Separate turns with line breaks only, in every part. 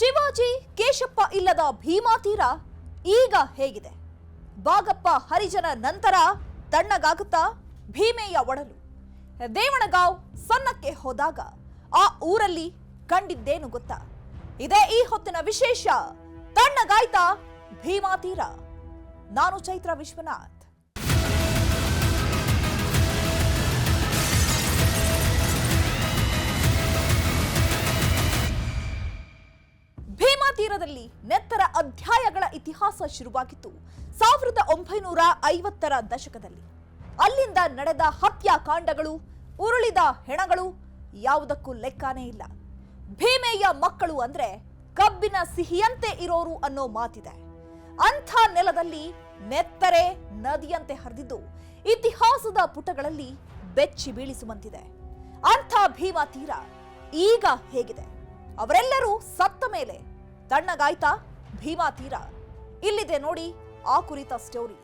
ಶಿವಾಜಿ ಕೇಶಪ್ಪ ಇಲ್ಲದ ಭೀಮಾ ತೀರ ಈಗ ಹೇಗಿದೆ? ಬಾಗಪ್ಪ ಹರಿಜನ ನಂತರ ತಣ್ಣಗಾಗುತ್ತಾ ಭೀಮೆಯ ಒಡಲು? ದೇವಣಗಾಂವ್ ಸನ್ನಕ್ಕೆ ಹೋದಾಗ ಆ ಊರಲ್ಲಿ ಕಂಡಿದ್ದೇನು ಗೊತ್ತಾ? ಇದೇ ಈ ಹೊತ್ತಿನ ವಿಶೇಷ. ತಣ್ಣಗಾಯ್ತಾ ಭೀಮಾ ತೀರ? ನಾನು ಚೈತ್ರ ವಿಶ್ವನಾಥ್. ಭೀಮಾ ತೀರದಲ್ಲಿ ನೆತ್ತರ ಅಧ್ಯಾಯಗಳ ಇತಿಹಾಸ ಶುರುವಾಗಿತ್ತು 1950ರ ದಶಕದಲ್ಲಿ. ಅಲ್ಲಿಂದ ನಡೆದ ಹತ್ಯಾಕಾಂಡಗಳು, ಉರುಳಿದ ಹೆಣಗಳು ಯಾವುದಕ್ಕೂ ಲೆಕ್ಕನೇ ಇಲ್ಲ. ಭೀಮೆಯ ಮಕ್ಕಳು ಅಂದ್ರೆ ಕಬ್ಬಿನ ಸಿಹಿಯಂತೆ ಇರೋರು ಅನ್ನೋ ಮಾತಿದೆ. ಅಂಥ ನೆಲದಲ್ಲಿ ನೆತ್ತರೆ ನದಿಯಂತೆ ಹರಿದಿದ್ದು ಇತಿಹಾಸದ ಪುಟಗಳಲ್ಲಿ ಬೆಚ್ಚಿ ಬೀಳಿಸುವಂತಿದೆ. ಅಂಥ ಭೀಮಾ ತೀರ ಈಗ ಹೇಗಿದೆ? ಅವರೆಲ್ಲರೂ ಸತ್ತ ಮೇಲೆ ತಣ್ಣಗಾಯ್ತಾ ಭೀಮಾ ತೀರ? ಇಲ್ಲಿದೆ ನೋಡಿ ಆ ಕುರಿತ ಸ್ಟೋರಿ.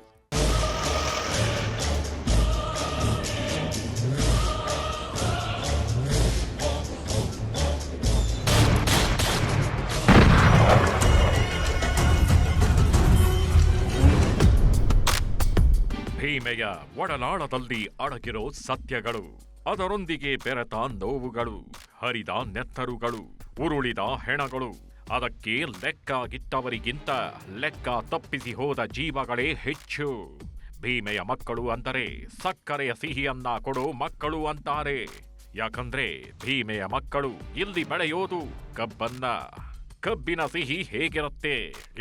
ಭೀಮೆಯ ಒಡಲಾಳದಲ್ಲಿ ಅಡಗಿರೋ ಸತ್ಯಗಳು, ಅದರೊಂದಿಗೆ ಬೆರೆತ ನೋವುಗಳು, ಹರಿದ ನೆತ್ತರುಗಳು, ಉರುಳಿದ ಹೆಣಗಳು, ಅದಕ್ಕೆ ಲೆಕ್ಕಾಗಿತ್ತವರಿಗಿಂತ ಲೆಕ್ಕ ತಪ್ಪಿಸಿ ಹೋದ ಜೀವಗಳೇ ಹೆಚ್ಚು. ಭೀಮೆಯ ಮಕ್ಕಳು ಅಂದರೆ ಸಕ್ಕರೆಯ ಸಿಹಿಯನ್ನ ಕೊಡೋ ಮಕ್ಕಳು ಅಂತಾರೆ. ಯಾಕಂದ್ರೆ ಭೀಮೆಯ ಮಕ್ಕಳು ಇಲ್ಲಿ ಬೆಳೆಯೋದು ಕಬ್ಬನ್ನ. ಕಬ್ಬಿನ ಸಿಹಿ ಹೇಗಿರುತ್ತೆ,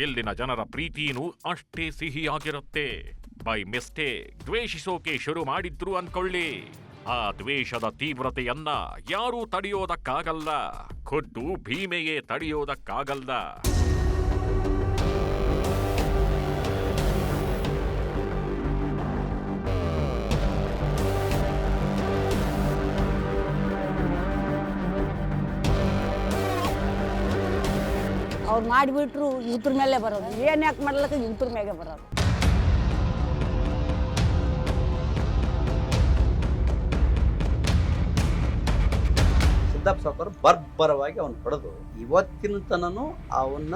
ಇಲ್ಲಿನ ಜನರ ಪ್ರೀತಿನೂ ಅಷ್ಟೇ ಸಿಹಿಯಾಗಿರುತ್ತೆ. ಬೈ ಮಿಸ್ಟೇಕ್ ದ್ವೇಷಿಸೋಕೆ ಶುರು ಮಾಡಿದ್ರು ಅನ್ಕೊಳ್ಳಿ. ಆ ದ್ವೇಷದ ತೀವ್ರತೆಯನ್ನ ಯಾರೂ ತಡೆಯೋದಕ್ಕಾಗಲ್ಲ, ಖುದ್ದು ಭೀಮೆಯೇ ತಡೆಯೋದಕ್ಕಾಗಲ್ಲ.
ಅವ್ರು ಮಾಡಿಬಿಟ್ರು ಇವ್ರ ಮೇಲೆ ಬರೋದು, ಏನ್ ಯಾಕೆ ಮಾಡ್ಲಕ್ಕ ಇವ್ರ ಮೇಲೆ ಬರೋದು.
ಸಿದ್ದಪ್ಪ ಸಾವ್ಕಾರ ಬರ್ಬರವಾಗಿ ಅವನು ಹೊಡೆದು ಇವತ್ತಿನ ತನನು ಅವನ್ನ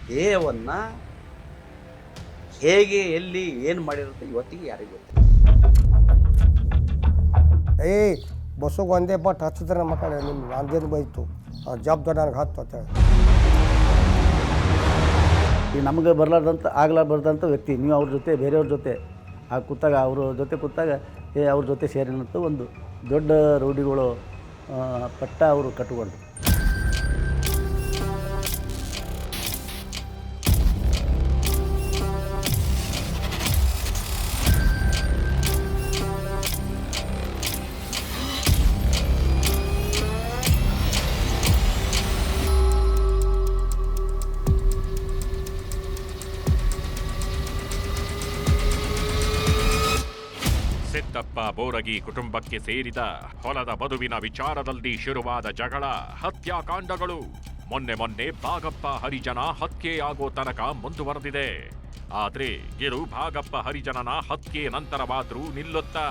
ದೇಹವನ್ನ ಹೇಗೆ ಎಲ್ಲಿ ಏನು ಮಾಡಿರುತ್ತೆ ಇವತ್ತಿಗೆ ಯಾರಿಗೂ ಗೊತ್ತಿಲ್ಲ.
ಬಸ್ಸಿಗೆ ಒಂದೇ ಬಟ್ ಹಚ್ಚಿದ್ರೆ ಮಕ್ಕಳು ನಿಮ್ಮ ನಂದೇನು ಬೈತು ಜವಾಬ್ದಾರಿ ನನಗೆ ಹತ್ತು ಅಂತ ಹೇಳಿ.
ಈಗ ನಮಗೆ ಬರಲಾರ್ದಂಥ ಆಗಲಾರ್ದಂಥ ವ್ಯಕ್ತಿ ನೀವು ಅವ್ರ ಜೊತೆ ಬೇರೆಯವ್ರ ಜೊತೆ ಕೂತಾಗ ಅವ್ರ ಜೊತೆ ಕೂತಾಗ ಅವ್ರ ಜೊತೆ ಸೇರಿನಂತ ಒಂದು ದೊಡ್ಡ ರೂಢಿಗಳು ಪಟ್ಟ ಅವರು ಕಟ್ಟಿಕೊಂಡು.
ಸಿದ್ದಪ್ಪ ಬೋರಗಿ ಕುಟುಂಬಕ್ಕೆ ಸೇರಿದ ಹೊಲದ ಬದುವಿನ ವಿಚಾರದಲ್ಲಿ ಶುರುವಾದ ಜಗಳ, ಹತ್ಯಾಕಾಂಡಗಳು ಮೊನ್ನೆ ಬಾಗಪ್ಪ ಹರಿಜನ ಹತ್ಯೆಯಾಗೋ ತನಕ ಮುಂದುವರೆದಿದೆ. ಆದ್ರೆ ಇದು ಬಾಗಪ್ಪ ಹರಿಜನನ ಹತ್ಯೆ ನಂತರವಾದ್ರೂ ನಿಲ್ಲುತ್ತಾ?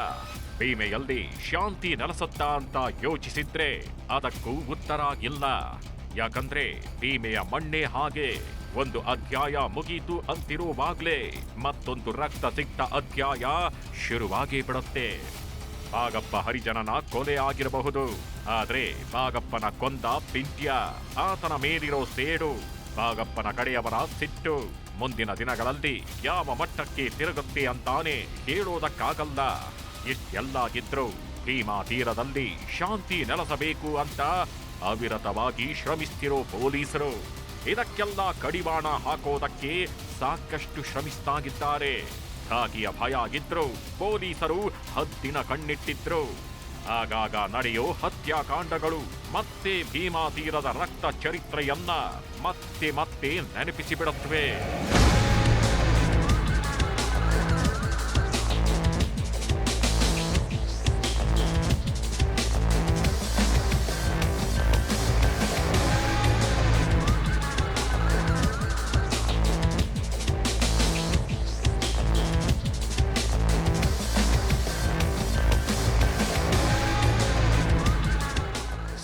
ಭೀಮೆಯಲ್ಲಿ ಶಾಂತಿ ನೆಲೆಸುತ್ತಾ ಅಂತ ಯೋಚಿಸಿದ್ರೆ ಅದಕ್ಕೂ ಉತ್ತರ ಇಲ್ಲ. ಯಾಕಂದ್ರೆ ಭೀಮೆಯ ಮಣ್ಣೆ ಹಾಗೆ. ಒಂದು ಅಧ್ಯಾಯ ಮುಗೀತು ಅಂತಿರುವಾಗ್ಲೇ ಮತ್ತೊಂದು ರಕ್ತ ಸಿಕ್ತ ಅಧ್ಯಾಯ ಶುರುವಾಗಿ ಬಿಡುತ್ತೆ. ಬಾಗಪ್ಪ ಹರಿಜನನ ಕೊಲೆ ಆಗಿರಬಹುದು, ಆದ್ರೆ ಬಾಗಪ್ಪನ ಕೊಂದ ಪಿಂಟ್ಯ, ಆತನ ಮೇಲಿರೋ ಸೇಡು, ಬಾಗಪ್ಪನ ಕಡೆಯವರ ಸಿಟ್ಟು ಮುಂದಿನ ದಿನಗಳಲ್ಲಿ ಯಾವ ಮಟ್ಟಕ್ಕೆ ತಿರುಗುತ್ತೆ ಅಂತಾನೆ ಹೇಳೋದಕ್ಕಾಗಲ್ಲ. ಇಷ್ಟೆಲ್ಲಾಗಿದ್ರು ಭೀಮಾ ತೀರದಲ್ಲಿ ಶಾಂತಿ ನೆಲೆಸಬೇಕು ಅಂತ ಅವಿರತವಾಗಿ ಶ್ರಮಿಸ್ತಿರೋ ಪೊಲೀಸರು ಇದಕ್ಕೆಲ್ಲ ಕಡಿವಾಣ ಹಾಕೋದಕ್ಕೆ ಸಾಕಷ್ಟು ಶ್ರಮಿಸ್ತಾಗಿದ್ದಾರೆ. ಖಾಕಿಯ ಭಯ ಆಗಿದ್ರು ಪೊಲೀಸರು ಹದ್ದಿನ ಕಣ್ಣಿಟ್ಟಿದ್ರು. ಆಗಾಗ ನಡೆಯೋ ಹತ್ಯಾಕಾಂಡಗಳು ಮತ್ತೆ ಭೀಮಾ ತೀರದ ರಕ್ತ ಚರಿತ್ರೆಯನ್ನ ಮತ್ತೆ ನೆನಪಿಸಿಬಿಡುತ್ತವೆ.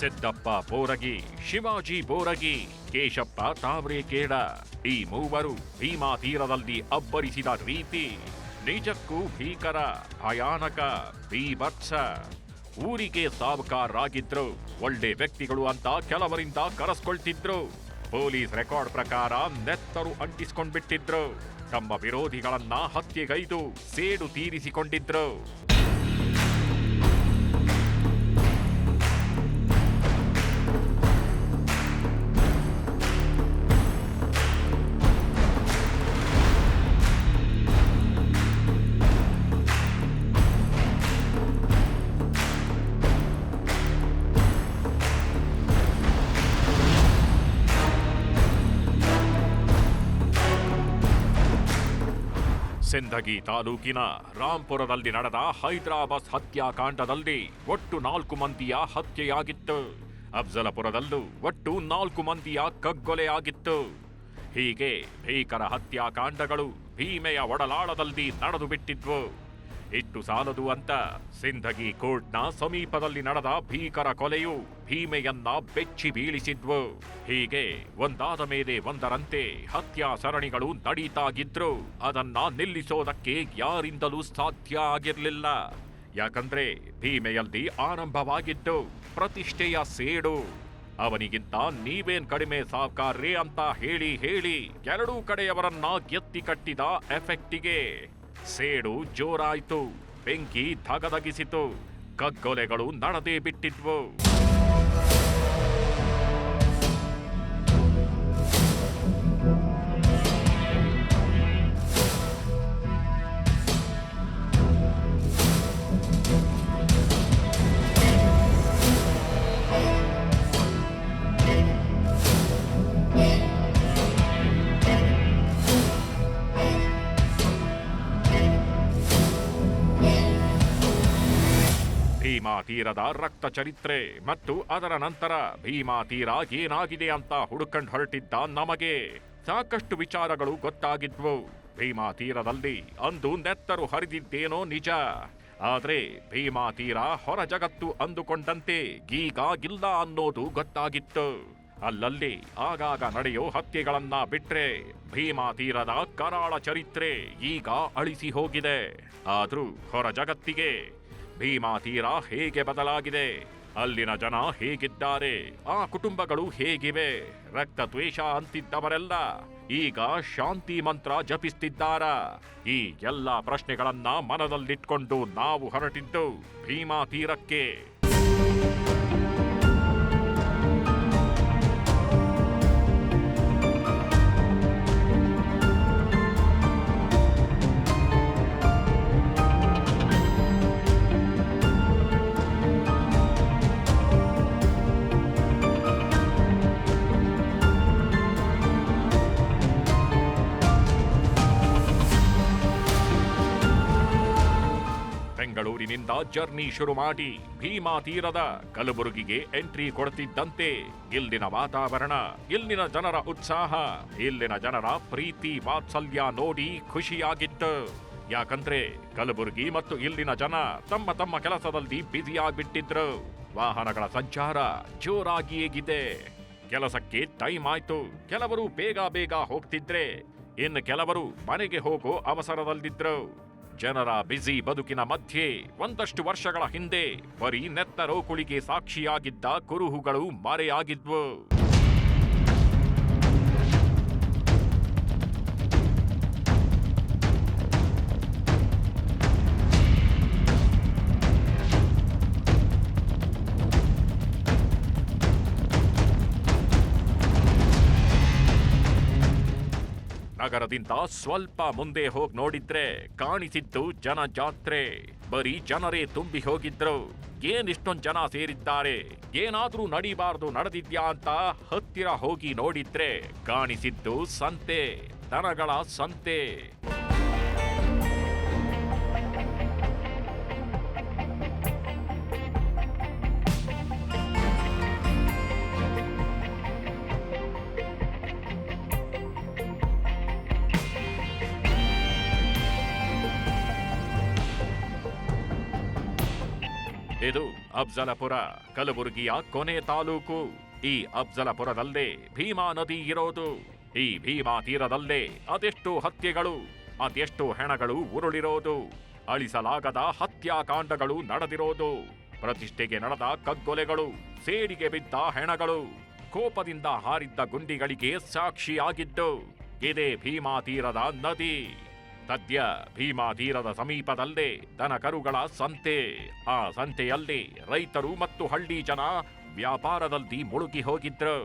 ಸಿದ್ದಪ್ಪ ಬೋರಗಿ, ಶಿವಾಜಿ ಬೋರಗಿ, ಕೇಶಪ್ಪ ತಾವರೇಕೇಡ ಈ ಮೂವರು ಭೀಮಾ ತೀರದಲ್ಲಿ ಅಬ್ಬರಿಸಿದ ರೀತಿ ನಿಜಕ್ಕೂ ಭೀಕರ, ಭಯಾನಕ, ಬೀಭತ್ಸ. ಊರಿಗೆ ಸಾವುಕಾರರಾಗಿದ್ರು, ಒಳ್ಳೆ ವ್ಯಕ್ತಿಗಳು ಅಂತ ಕೆಲವರಿಂದ ಕರೆಸ್ಕೊಳ್ತಿದ್ರು. ಪೊಲೀಸ್ ರೆಕಾರ್ಡ್ ಪ್ರಕಾರ ನೆತ್ತರು ಅಂಟಿಸ್ಕೊಂಡ್ಬಿಟ್ಟಿದ್ರು. ತಮ್ಮ ವಿರೋಧಿಗಳನ್ನ ಹತ್ಯೆಗೈದು ಸೇಡು ತೀರಿಸಿಕೊಂಡಿದ್ರು. ಸಿಂದಗಿ ತಾಲೂಕಿನ ರಾಂಪುರದಲ್ಲಿ ನಡೆದ ಹೈದರಾಬಾದ್ ಹತ್ಯಾಕಾಂಡದಲ್ಲಿ ಒಟ್ಟು 4 ಮಂದಿಯ ಹತ್ಯೆಯಾಗಿತ್ತು. ಅಫ್ಜಲಪುರದಲ್ಲೂ ಒಟ್ಟು 4 ಮಂದಿಯ ಕಗ್ಗೊಲೆಯಾಗಿತ್ತು. ಹೀಗೆ ಭೀಕರ ಹತ್ಯಾಕಾಂಡಗಳು ಭೀಮೆಯ ಒಡಲಾಳದಲ್ಲಿ ನಡೆದು ಬಿಟ್ಟಿದ್ವು. ಇಟ್ಟು ಸಾಲದು ಅಂತ ಸಿಂದಗಿ ಕೋರ್ಟ್ನ ಸಮೀಪದಲ್ಲಿ ನಡೆದ ಭೀಕರ ಕೊಲೆಯು ಭೀಮೆಯನ್ನ ಬೆಚ್ಚಿ ಬೀಳಿಸಿದ್ವು. ಹೀಗೆ ಒಂದಾದ ಮೇಲೆ ಒಂದರಂತೆ ಹತ್ಯಾ ಸರಣಿಗಳು ನಡೀತಾಗಿದ್ರು. ಅದನ್ನ ನಿಲ್ಲಿಸೋದಕ್ಕೆ ಯಾರಿಂದಲೂ ಸಾಧ್ಯ ಆಗಿರ್ಲಿಲ್ಲ. ಯಾಕಂದ್ರೆ ಭೀಮೆಯಲ್ಲಿ ಆರಂಭವಾಗಿದ್ದು ಪ್ರತಿಷ್ಠೆಯ ಸೇಡು. ಅವನಿಗಿಂತ ನೀವೇನ್ ಕಡಿಮೆ ಸಾವ್ಕಾರ್ರೆ ಅಂತ ಹೇಳಿ ಹೇಳಿ ಎರಡೂ ಕಡೆಯವರನ್ನ ಎತ್ತಿ ಕಟ್ಟಿದ ಎಫೆಕ್ಟಿಗೆ ಸೇಡು ಜೋರಾಯ್ತು. ಬೆಂಕಿ ಧಗಧಗಿಸಿತು. ಕಗ್ಗೊಲೆಗಳು ನಡೆದೇ ಬಿಟ್ಟಿದ್ವು. ಭೀಮಾ ತೀರದ ರಕ್ತ ಚರಿತ್ರೆ ಮತ್ತು ಅದರ ನಂತರ ಭೀಮಾ ತೀರ ಏನಾಗಿದೆ ಅಂತ ಹುಡುಕಂಡ್ ಹೊರಟಿದ್ದ ನಮಗೆ ಸಾಕಷ್ಟು ವಿಚಾರಗಳು ಗೊತ್ತಾಗಿದ್ವು. ಭೀಮಾ ತೀರದಲ್ಲಿ ಅಂದು ನೆತ್ತರು ಹರಿದಿದ್ದೇನೋ ನಿಜ. ಆದ್ರೆ ಭೀಮಾ ತೀರ ಹೊರ ಜಗತ್ತು ಅಂದುಕೊಂಡಂತೆ ಈಗ ಇಲ್ಲ ಅನ್ನೋದು ಗೊತ್ತಾಗಿತ್ತು. ಅಲ್ಲಲ್ಲಿ ಆಗಾಗ ನಡೆಯೋ ಹತ್ಯೆಗಳನ್ನ ಬಿಟ್ರೆ ಭೀಮಾ ತೀರದ ಕರಾಳ ಚರಿತ್ರೆ ಈಗ ಅಳಿಸಿ ಹೋಗಿದೆ. ಆದ್ರೂ ಹೊರ ಜಗತ್ತಿಗೆ ಭೀಮಾ ತೀರ ಹೇಗೆ ಬದಲಾಗಿದೆ, ಅಲ್ಲಿನ ಜನ ಹೇಗಿದ್ದಾರೆ, ಆ ಕುಟುಂಬಗಳು ಹೇಗಿವೆ, ರಕ್ತ ದ್ವೇಷ ಅಂತಿದ್ದವರೆಲ್ಲ ಈಗ ಶಾಂತಿ ಮಂತ್ರ ಜಪಿಸ್ತಿದ್ದಾರಾ? ಈ ಎಲ್ಲ ಪ್ರಶ್ನೆಗಳನ್ನ ಮನದಲ್ಲಿಟ್ಕೊಂಡು ನಾವು ಹೊರಟಿದ್ದು ಭೀಮಾ ತೀರಕ್ಕೆ. ಬೆಂಗಳೂರಿನಿಂದ ಜರ್ನಿ ಶುರು ಮಾಡಿ ಭೀಮಾ ತೀರದ ಕಲಬುರಗಿಗೆ ಎಂಟ್ರಿ ಕೊಡ್ತಿದ್ದಂತೆ ಇಲ್ಲಿನ ವಾತಾವರಣ, ಇಲ್ಲಿನ ಜನರ ಉತ್ಸಾಹ, ಇಲ್ಲಿನ ಜನರ ಪ್ರೀತಿ ವಾತ್ಸಲ್ಯ ನೋಡಿ ಖುಷಿಯಾಗಿತ್ತು. ಯಾಕಂದ್ರೆ ಕಲಬುರಗಿ ಮತ್ತು ಇಲ್ಲಿನ ಜನ ತಮ್ಮ ತಮ್ಮ ಕೆಲಸದಲ್ಲಿ ಬ್ಯುಸಿಯಾಗ್ಬಿಟ್ಟಿದ್ರು. ವಾಹನಗಳ ಸಂಚಾರ ಜೋರಾಗಿಯೇಗಿದೆ. ಕೆಲಸಕ್ಕೆ ಟೈಮ್ ಆಯ್ತು. ಕೆಲವರು ಬೇಗ ಬೇಗ ಹೋಗ್ತಿದ್ರೆ, ಇನ್ನು ಕೆಲವರು ಮನೆಗೆ ಹೋಗೋ ಅವಸರದಲ್ಲಿದ್ರು. ಜನರ ಬ್ಯುಸಿ ಬದುಕಿನ ಮಧ್ಯೆ ಒಂದಷ್ಟು ವರ್ಷಗಳ ಹಿಂದೆ ಬರೀ ನೆತ್ತರೋಕುಳಿಗೆ ಸಾಕ್ಷಿಯಾಗಿದ್ದ ಕುರುಹುಗಳು ಮರೆಯಾಗಿದ್ವು. ನಗರದಿಂದ ಸ್ವಲ್ಪ ಮುಂದೆ ಹೋಗಿ ನೋಡಿದ್ರೆ ಕಾಣಿಸಿದ್ದು ಜನ ಜಾತ್ರೆ. ಬರೀ ಜನರೇ ತುಂಬಿ ಹೋಗಿದ್ರು. ಏನಿಷ್ಟೊಂದು ಜನ ಸೇರಿದ್ದಾರೆ, ಏನಾದ್ರೂ ನಡಿಬಾರ್ದು ನಡೆದಿದ್ಯಾ ಅಂತ ಹತ್ತಿರ ಹೋಗಿ ನೋಡಿದ್ರೆ ಕಾಣಿಸಿದ್ದು ಸಂತೆ, ದನಗಳ ಸಂತೆ. ಇದು ಅಫ್ಜಲಪುರ, ಕಲಬುರಗಿಯ ಕೊನೆ ತಾಲೂಕು. ಈ ಅಫ್ಜಲಪುರದಲ್ಲೇ ಭೀಮಾ ನದಿ ಇರೋದು. ಈ ಭೀಮಾ ತೀರದಲ್ಲೇ ಅದೆಷ್ಟು ಹತ್ಯೆಗಳು, ಅದೆಷ್ಟು ಹೆಣಗಳು ಉರುಳಿರೋದು, ಅಳಿಸಲಾಗದ ಹತ್ಯಾಕಾಂಡಗಳು ನಡೆದಿರೋದು, ಪ್ರತಿಷ್ಠೆಗೆ ನಡೆದ ಕಗ್ಗೊಲೆಗಳು, ಸೇಡಿಗೆ ಬಿದ್ದ ಹೆಣಗಳು, ಕೋಪದಿಂದ ಹಾರಿದ್ದ ಗುಂಡಿಗಳಿಗೆ ಸಾಕ್ಷಿಯಾಗಿದ್ದು ಇದೇ ಭೀಮಾ ತೀರದ ನದಿ. ಸದ್ಯ ಭೀಮಾ ತೀರದ ಸಮೀಪದಲ್ಲೇ ದನಕರುಗಳ ಸಂತೆ. ಆ ಸಂತೆಯಲ್ಲಿ ರೈತರು ಮತ್ತು ಹಳ್ಳಿ ಜನ ವ್ಯಾಪಾರದಲ್ಲಿ ಮುಳುಗಿ ಹೋಗಿದ್ರು.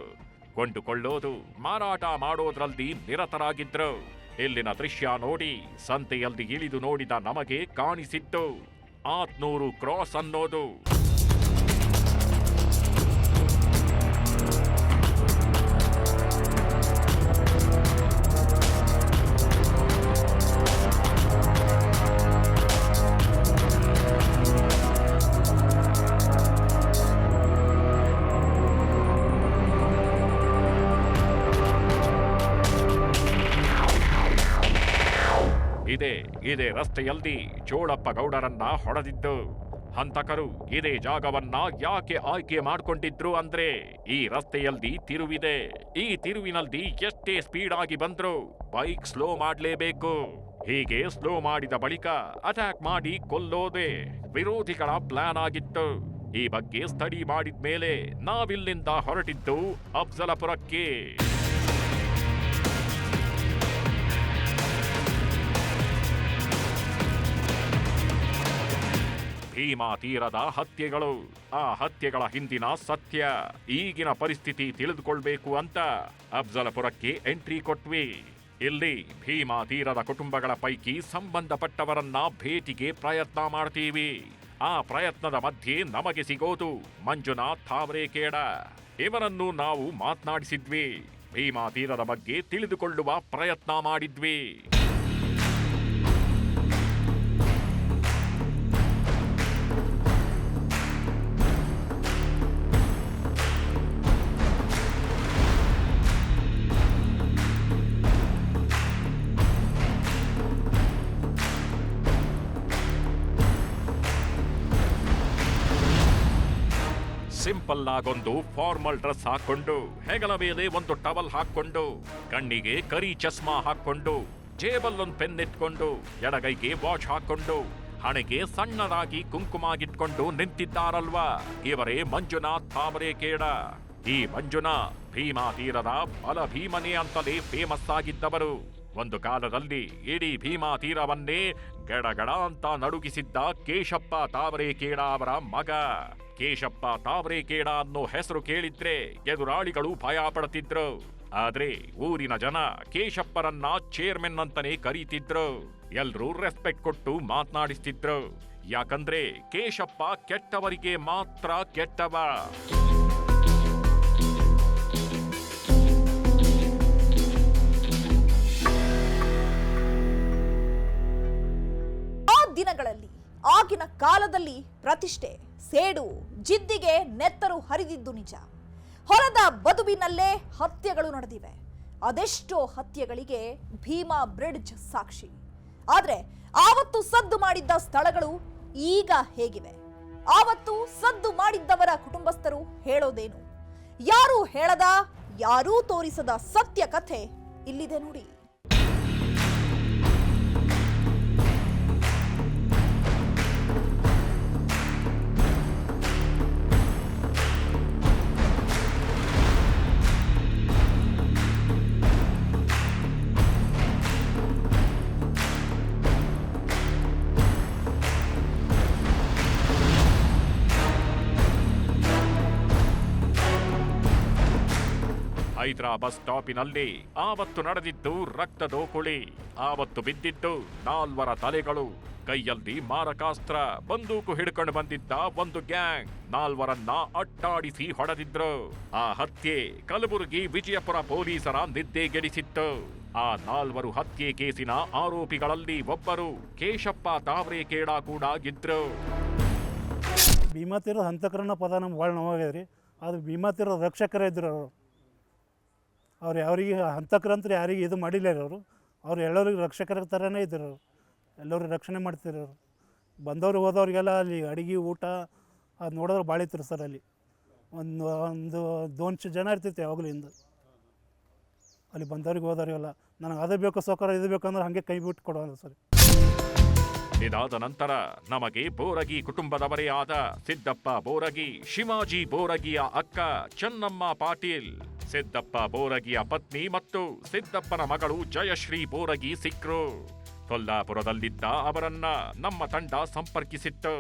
ಕೊಂಡುಕೊಳ್ಳೋದು, ಮಾರಾಟ ಮಾಡೋದ್ರಲ್ಲಿ ನಿರತರಾಗಿದ್ರು. ಇಲ್ಲಿನ ದೃಶ್ಯ ನೋಡಿ ಸಂತೆಯಲ್ಲಿ ಇಳಿದು ನೋಡಿದ ನಮಗೆ ಕಾಣಿಸಿತ್ತು 600 ಕ್ರಾಸ್ ಅನ್ನೋದು. ಇದೇ ರಸ್ತೆಯಲ್ಲಿ ಚೋಳಪ್ಪ ಗೌಡರನ್ನ ಹೊಡೆದಿದ್ದು. ಹಂತಕರು ಇದೇ ಜಾಗವನ್ನ ಯಾಕೆ ಆಯ್ಕೆ ಮಾಡಿಕೊಂಡಿದ್ರು ಅಂದ್ರೆ, ಈ ರಸ್ತೆಯಲ್ಲಿ ತಿರುವಿದೆ. ಈ ತಿರುವಿನಲ್ಲಿ ಎಷ್ಟೇ ಸ್ಪೀಡ್ ಆಗಿ ಬಂದ್ರು ಬೈಕ್ ಸ್ಲೋ ಮಾಡಲೇಬೇಕು. ಹೀಗೆ ಸ್ಲೋ ಮಾಡಿದ ಬಳಿಕ ಅಟ್ಯಾಕ್ ಮಾಡಿ ಕೊಲ್ಲೋದೆ ವಿರೋಧಿಗಳ ಪ್ಲಾನ್ ಆಗಿತ್ತು. ಈ ಬಗ್ಗೆ ಸ್ಟಡಿ ಮಾಡಿದ ಮೇಲೆ ನಾವಿಲ್ಲಿಂದ ಹೊರಟಿದ್ದು ಅಫ್ಜಲಪುರಕ್ಕೆ. ಭೀಮಾ ತೀರದ ಹತ್ಯೆಗಳು, ಆ ಹತ್ಯೆಗಳ ಹಿಂದಿನ ಸತ್ಯ, ಈಗಿನ ಪರಿಸ್ಥಿತಿ ತಿಳಿದುಕೊಳ್ಬೇಕು ಅಂತ ಅಫ್ಜಲಪುರಕ್ಕೆ ಎಂಟ್ರಿ ಕೊಟ್ವಿ. ಇಲ್ಲಿ ಭೀಮಾ ತೀರದ ಕುಟುಂಬಗಳ ಪೈಕಿ ಸಂಬಂಧಪಟ್ಟವರನ್ನ ಭೇಟಿಗೆ ಪ್ರಯತ್ನ ಮಾಡ್ತೀವಿ. ಆ ಪ್ರಯತ್ನದ ಮಧ್ಯೆ ನಮಗೆ ಸಿಗೋದು ಮಂಜುನಾಥ್ ತಾವರೇಕೇಡ. ಇವರನ್ನು ನಾವು ಮಾತನಾಡಿಸಿದ್ವಿ, ಭೀಮಾ ತೀರದ ಬಗ್ಗೆ ತಿಳಿದುಕೊಳ್ಳುವ ಪ್ರಯತ್ನ ಮಾಡಿದ್ವಿ. ಸಿಂಪಲ್ ಆಗೊಂದು ಫಾರ್ಮಲ್ ಡ್ರೆಸ್ ಹಾಕೊಂಡು, ಹೆಗಲ ಮೇಲೆ ಒಂದು ಟವಲ್ ಹಾಕೊಂಡು, ಕಣ್ಣಿಗೆ ಕರಿ ಚಸ್ಮಾ ಹಾಕೊಂಡು, ಜೇಬಲ್ಲೊಂದು ಪೆನ್ ಇಟ್ಕೊಂಡು, ಎಡಗೈಗೆ ವಾಚ್ ಹಾಕೊಂಡು, ಹಣೆಗೆ ಸಣ್ಣದಾಗಿ ಕುಂಕುಮಾಗಿಟ್ಕೊಂಡು ನಿಂತಿದ್ದಾರಲ್ವಾ, ಇವರೇ ಮಂಜುನಾಥ್ ತಾವರೇಕೇಡ. ಈ ಮಂಜುನಾಥ್ ಭೀಮಾ ತೀರದ ಬಲ ಭೀಮನೆ ಅಂತಲೇ ಫೇಮಸ್ ಆಗಿದ್ದವರು. ಒಂದು ಕಾಲದಲ್ಲಿ ಇಡೀ ಭೀಮಾ ತೀರವನ್ನೇ ಗಡಗಡ ಅಂತ ನಡುಗಿಸಿದ್ದ ಕೇಶಪ್ಪ ತಾವರೇಕೇಡ ಅವರ ಮಗ. ಕೇಶಪ್ಪ ತಾವರೇಕೇಡ ಅನ್ನೋ ಹೆಸರು ಕೇಳಿದ್ರೆ ಎದುರಾಳಿಗಳು ಭಯ ಪಡ್ತಿದ್ರು. ಆದ್ರೆ ಊರಿನ ಜನ ಕೇಶಪ್ಪರನ್ನ ಚೇರ್ಮನ್ ಅಂತಾನೆ ಕರೀತಿದ್ರು. ಎಲ್ರೂ ರೆಸ್ಪೆಕ್ಟ್ ಕೊಟ್ಟು ಮಾತನಾಡಿಸ್ತಿದ್ರು. ಯಾಕಂದ್ರೆ ಕೇಶಪ್ಪ ಕೆಟ್ಟವರಿಗೆ ಮಾತ್ರ ಕೆಟ್ಟವ.
ದಿನಗಳಲ್ಲಿ, ಆಗಿನ ಕಾಲದಲ್ಲಿ ಪ್ರತಿಷ್ಠೆ, ಸೇಡು, ಜಿದ್ದಿಗೆ ನೆತ್ತರು ಹರಿದಿದ್ದು ನಿಜ. ಹೊಲದ ಬದುವಿನಲ್ಲೇ ಹತ್ಯೆಗಳು ನಡೆದಿವೆ. ಅದೆಷ್ಟೋ ಹತ್ಯೆಗಳಿಗೆ ಭೀಮಾ ಬ್ರಿಡ್ಜ್ ಸಾಕ್ಷಿ. ಆದ್ರೆ ಆವತ್ತು ಸದ್ದು ಮಾಡಿದ್ದ ಸ್ಥಳಗಳು ಈಗ ಹೇಗಿವೆ? ಆವತ್ತು ಸದ್ದು ಮಾಡಿದ್ದವರ ಕುಟುಂಬಸ್ಥರು ಹೇಳೋದೇನು? ಯಾರೂ ಹೇಳದ, ಯಾರೂ ತೋರಿಸದ ಸತ್ಯ ಕಥೆ ಇಲ್ಲಿದೆ ನೋಡಿ.
ಹೈದರಾಬಾದ್ ಬಸ್ ಸ್ಟಾಪಿನಲ್ಲಿ ಆವತ್ತು ನಡೆದಿದ್ದು ರಕ್ತದೋಕುಳಿ. ಆವತ್ತು ಬಿದ್ದಿದ್ದು 4 ತಲೆಗಳು. ಕೈಯಲ್ಲಿ ಮಾರಕಾಸ್ತ್ರ, ಬಂದೂಕು ಹಿಡ್ಕೊಂಡು ಬಂದಿದ್ದ ಒಂದು ಗ್ಯಾಂಗ್ 4ರನ್ನ ಅಟ್ಟಾಡಿಸಿ ಹೊಡೆದಿದ್ರು. ಆ ಹತ್ಯೆ ಕಲಬುರಗಿ ವಿಜಯಪುರ ಪೊಲೀಸರ ನಿದ್ದೆಗೆಡಿಸಿತ್ತು. ಆ 4 ಹತ್ಯೆ ಕೇಸಿನ ಆರೋಪಿಗಳಲ್ಲಿ ಒಬ್ಬರು ಕೇಶಪ್ಪ ತಾವರೇಕೇಡ ಕೂಡ ಇದ್ರು.
ಭೀಮಾ ತೀರದ ಹಂತಕರನ್ನ ಪದ ನಮ್ಗೆ ಭಾಳ ನೋವಾಗ್ಯದ್ರಿ. ಅದು ಭೀಮಾ ತೀರದ ರಕ್ಷಕರೇ ಇದ್ರು. ಅವ್ರು ಯಾರಿಗೆ ಹಂತಕರಂತೂ ಯಾರಿಗೆ ಇದು ಮಾಡಿಲ್ಲ ಅವ್ರು ಎಲ್ಲರಿಗೆ ರಕ್ಷಕರ ಥರನೇ ಇದ್ರು. ಎಲ್ಲರೂ ರಕ್ಷಣೆ ಮಾಡ್ತಿದ್ರು. ಬಂದವ್ರು ಹೋದವ್ರಿಗೆಲ್ಲ ಅಲ್ಲಿ ಅಡುಗೆ ಊಟ ಅದು ನೋಡಿದ್ರೆ ಭಾಳ ಇತ್ತು ಸರ್. ಅಲ್ಲಿ ಒಂದು 200 ಜನ ಇರ್ತೈತೆ ಯಾವಾಗಲೂ ಹಿಂದೆ. ಅಲ್ಲಿ ಬಂದವ್ರಿಗೆ ಹೋದವ್ರಿಗೆಲ್ಲ ನನಗೆ ಅದು ಬೇಕು ಸೌಕರ್ಯ ಇದು ಬೇಕಂದ್ರೆ ಹಾಗೆ ಕೈ ಬಿಟ್ಟು ಕೊಡೋಲ್ಲ ಸರ್.
ಇದಾದ ನಂತರ ನಮಗೆ ಬೋರಗಿ ಕುಟುಂಬದವರೇ ಆದ ಸಿದ್ದಪ್ಪ ಬೋರಗಿ, ಶಿವಾಜಿ ಬೋರಗಿಯ ಅಕ್ಕ ಚೆನ್ನಮ್ಮ ಪಾಟೀಲ್, ಸಿದ್ದಪ್ಪ ಬೋರಗಿಯ ಪತ್ನಿ ಮತ್ತು ಸಿದ್ದಪ್ಪನ ಮಗಳು ಜಯಶ್ರೀ ಬೋರಗಿ ಸಿಕ್ರು. ಕೊಲ್ಲಾಪುರದಲ್ಲಿದ್ದ ಅವರನ್ನ ನಮ್ಮ ತಂಡ ಸಂಪರ್ಕಿಸಿತ್ತು.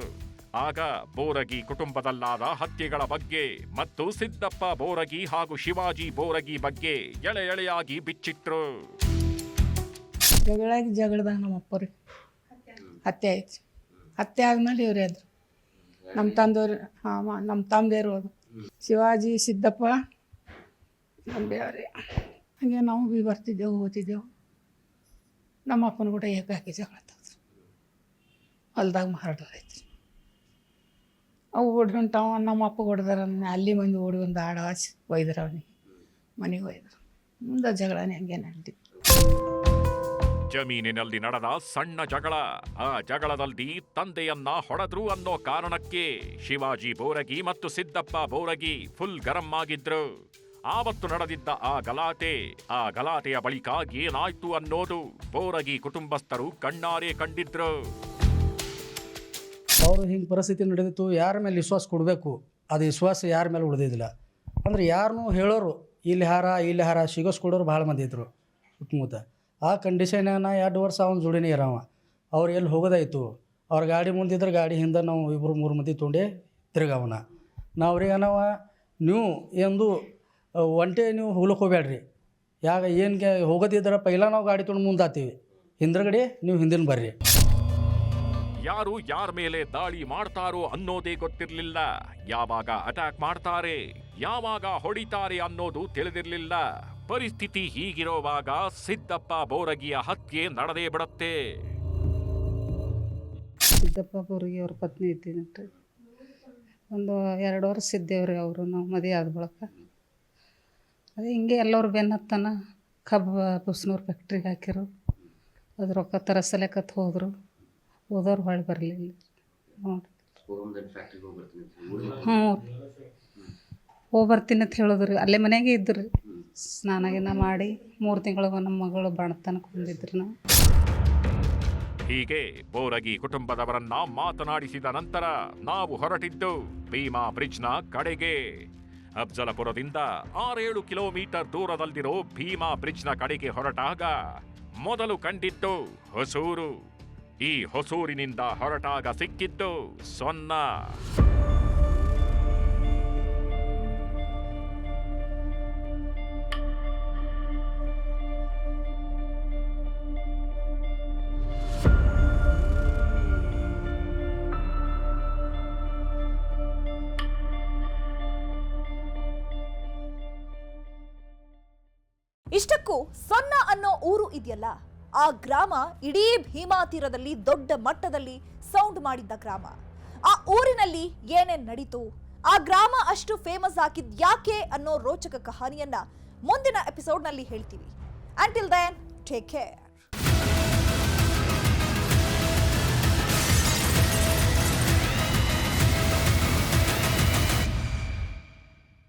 ಆಗ ಬೋರಗಿ ಕುಟುಂಬದಲ್ಲಾದ ಹತ್ಯೆಗಳ ಬಗ್ಗೆ ಮತ್ತು ಸಿದ್ದಪ್ಪ ಬೋರಗಿ ಹಾಗೂ ಶಿವಾಜಿ ಬೋರಗಿ ಬಗ್ಗೆ ಎಳೆ ಎಳೆಯಾಗಿ ಬಿಚ್ಚಿಟ್ರು.
ಜಗಳದಾಗ ನಮ್ಮ ಅಪ್ಪರಿಗೆ ಹತ್ಯೆ ಆಯ್ತು. ಹತ್ಯೆ ಆದ್ಮೇಲೆ ಇವ್ರು ಎದ್ರು ನಮ್ಮ ತಂದೆಯವ್ರು. ನಮ್ಮ ತಮ್ಮದೇರು ಅದು ಶಿವಾಜಿ ಸಿದ್ದಪ್ಪ ನಂಬೇವ್ರಿ. ಹಾಗೆ ನಾವು ಭೀ ಬರ್ತಿದ್ದೆವು ಹೋಗ್ತಿದ್ದೆವು. ನಮ್ಮ ಅಪ್ಪನ ಕೂಡ ಏಕಾಕಿ ಜಗಳ ತೆಗೆದ್ರು. ಹೊಲ್ದಾಗ ಮಾರಾಟದೈತಿ. ಅವು ಹೊಡ್ಕೊಂತಾವ ನಮ್ಮ ಅಪ್ಪ ಹೊಡೆದಾರ. ಅಲ್ಲಿ ಮಂದಿ ಓಡಿ ಒಂದು ಆಡು ಹಾಸಿ ಒಯ್ದ್ರು ಅವನಿಗೆ ಮನೆಗೆ ಒಯ್ದರು. ಮುಂದೆ ಜಗಳನೇ ಹಂಗೆ ನಡೀತು.
ಜಮೀನಿನಲ್ಲಿ ನಡೆದ ಸಣ್ಣ ಜಗಳ. ಆ ಜಗಳದಲ್ಲಿ ತಂದೆಯನ್ನ ಹೊಡೆದ್ರು ಅನ್ನೋ ಕಾರಣಕ್ಕೆ ಶಿವಾಜಿ ಬೋರಗಿ ಮತ್ತು ಸಿದ್ದಪ್ಪ ಬೋರಗಿ ಫುಲ್ ಗರಂ ಆಗಿದ್ರು. ಆವತ್ತು ನಡೆದಿದ್ದ ಆ ಗಲಾಟೆಯ ಬಳಿಕ ಏನಾಯ್ತು ಅನ್ನೋದು ಬೋರಗಿ ಕುಟುಂಬಸ್ಥರು ಕಣ್ಣಾರೆ ಕಂಡಿದ್ರು.
ಅವರು ಹಿಂಗೆ ಪರಿಸ್ಥಿತಿ ನಡೆದಿತ್ತು. ಯಾರ ಮೇಲೆ ವಿಶ್ವಾಸ ಕೊಡಬೇಕು, ಅದು ವಿಶ್ವಾಸ ಯಾರ ಮೇಲೆ ಉಳಿದಿದ್ದಿಲ್ಲ. ಅಂದ್ರೆ ಯಾರನ್ನೂ ಹೇಳೋರು ಇಲ್ಲಿ ಹಾರ ಸಿಗೋಸ್ಕೊಡೋರು ಭಾಳ ಮಂದಿ ಇದ್ರು ಸುತ್ತಮುತ್ತ. ಆ ಕಂಡೀಷನ್ನ 2 ವರ್ಷ ಅವನ ಜೋಡಿನೇ ಇರವ. ಅವ್ರು ಎಲ್ಲಿ ಹೋಗೋದಾಯ್ತು, ಅವ್ರ ಗಾಡಿ ಮುಂದಿದ್ರೆ ಗಾಡಿ ಹಿಂದೆ ನಾವು 2-3 ಮಂದಿ ತೊಗೊಂಡೆ ತಿರ್ಗವನ. ನಾವು ಅವ್ರಿಗೆ ಅನ್ನವ, ನೀವು ಎಂದು ಒಂಟೆ ನೀವು ಹೋಗ್ಲಿಕ್ಕೆ ಹೋಗ್ಬೇಡ್ರಿ. ಏನು ಹೋಗೋದಿದ್ರೆ ಪೈಲ ನಾವು ಗಾಡಿ ತೊಗೊಂಡು ಮುಂದೆ ಆತೀವಿ, ಹಿಂದ್ರಗಡೆ ನೀವು ಹಿಂದಿನ ಬರ್ರಿ.
ಯಾರು ಯಾರ ಮೇಲೆ ದಾಳಿ ಮಾಡ್ತಾರೋ ಅನ್ನೋದೇ ಗೊತ್ತಿರಲಿಲ್ಲ. ಯಾವಾಗ ಅಟ್ಯಾಕ್ ಮಾಡ್ತಾರೆ, ಯಾವಾಗ ಹೊಡಿತಾರೆ ಅನ್ನೋದು ತಿಳಿದಿರಲಿಲ್ಲ. ಪರಿಸ್ಥಿತಿ ಹೀಗಿರುವಾಗ ಸಿದ್ದಪ್ಪ ಬೋರಗಿಯ ಹತ್ಯೆ ನಡೆದೇ ಬಿಡುತ್ತೆ.
ಸಿದ್ದಪ್ಪ ಬೋರಗಿ ಅವ್ರ ಪತ್ನಿ ಇದ್ದೀನಂತೆ. ಒಂದು 2 ವರ್ಷ ಇದ್ದೇವ್ರಿ ಅವರು. ನಾವು ಮದುವೆ ಆದ ಬಳಿಕ ಅದೇ ಹಿಂಗೆ ಎಲ್ಲರೂ ಬೆನ್ನತ್ತನ ಕಬ್ಬು ಬುಸ್ನೂರು ಫ್ಯಾಕ್ಟ್ರಿಗೆ ಹಾಕಿರು. ಅದು ರೊಕ್ಕ ತರಸಲೆಕತ್ತು ಹೋದರು. ಹೋದವ್ರು ಹೊಳ್ಳಿ ಬರಲಿಲ್ಲ ನೋಡಿ. ಹೋಗಿ ಬರ್ತೀನಿ ಅಂತ ಹೇಳಿದ್ರಿ. ಅಲ್ಲೇ ಮನೆಯಾಗೆ ಇದ್ದರು. ಸ್ನಾನ ಮಾಡಿ 3 ತಿಂಗಳು ನಮ್ಮ ಮಗಳು ಬಾಣತನಕ್ಕೆ ಬಂದಿದ್ರು. ನಾವು
ಹೀಗೆ ಬೋರಗಿ ಕುಟುಂಬದವರನ್ನ ಮಾತನಾಡಿಸಿದ ನಂತರ ನಾವು ಹೊರಟಿದ್ದು ಭೀಮಾ ಬ್ರಿಡ್ಜ್ನ ಕಡೆಗೆ. ಅಫ್ಜಲಪುರದಿಂದ 6-7 ಕಿಲೋಮೀಟರ್ ದೂರದಲ್ಲಿರೋ ಭೀಮಾ ಬ್ರಿಡ್ಜ್ನ ಕಡೆಗೆ ಹೊರಟಾಗ ಮೊದಲು ಕಂಡಿದ್ದು ಹೊಸೂರು. ಈ ಹೊಸೂರಿನಿಂದ ಹೊರಟಾಗ ಸಿಕ್ಕಿದ್ದು ಸೊನ್ನ.
ಇಷ್ಟಕ್ಕೂ ಸೊನ್ನ ಅನ್ನೋ ಊರು ಇದೆಯಲ್ಲ, ಆ ಗ್ರಾಮ ಇಡೀ ಭೀಮಾ ತೀರದಲ್ಲಿ ದೊಡ್ಡ ಮಟ್ಟದಲ್ಲಿ ಸೌಂಡ್ ಮಾಡಿದ್ದ ಗ್ರಾಮ. ಆ ಊರಿನಲ್ಲಿ ಏನೇನ್ ನಡೀತು, ಆ ಗ್ರಾಮ ಅಷ್ಟು ಫೇಮಸ್ ಆಗಿದ್ ಯಾಕೆ ಅನ್ನೋ ರೋಚಕ ಕಹಾನಿಯನ್ನ ಮುಂದಿನ ಎಪಿಸೋಡ್ನಲ್ಲಿ ಹೇಳ್ತೀವಿ. Until then take care.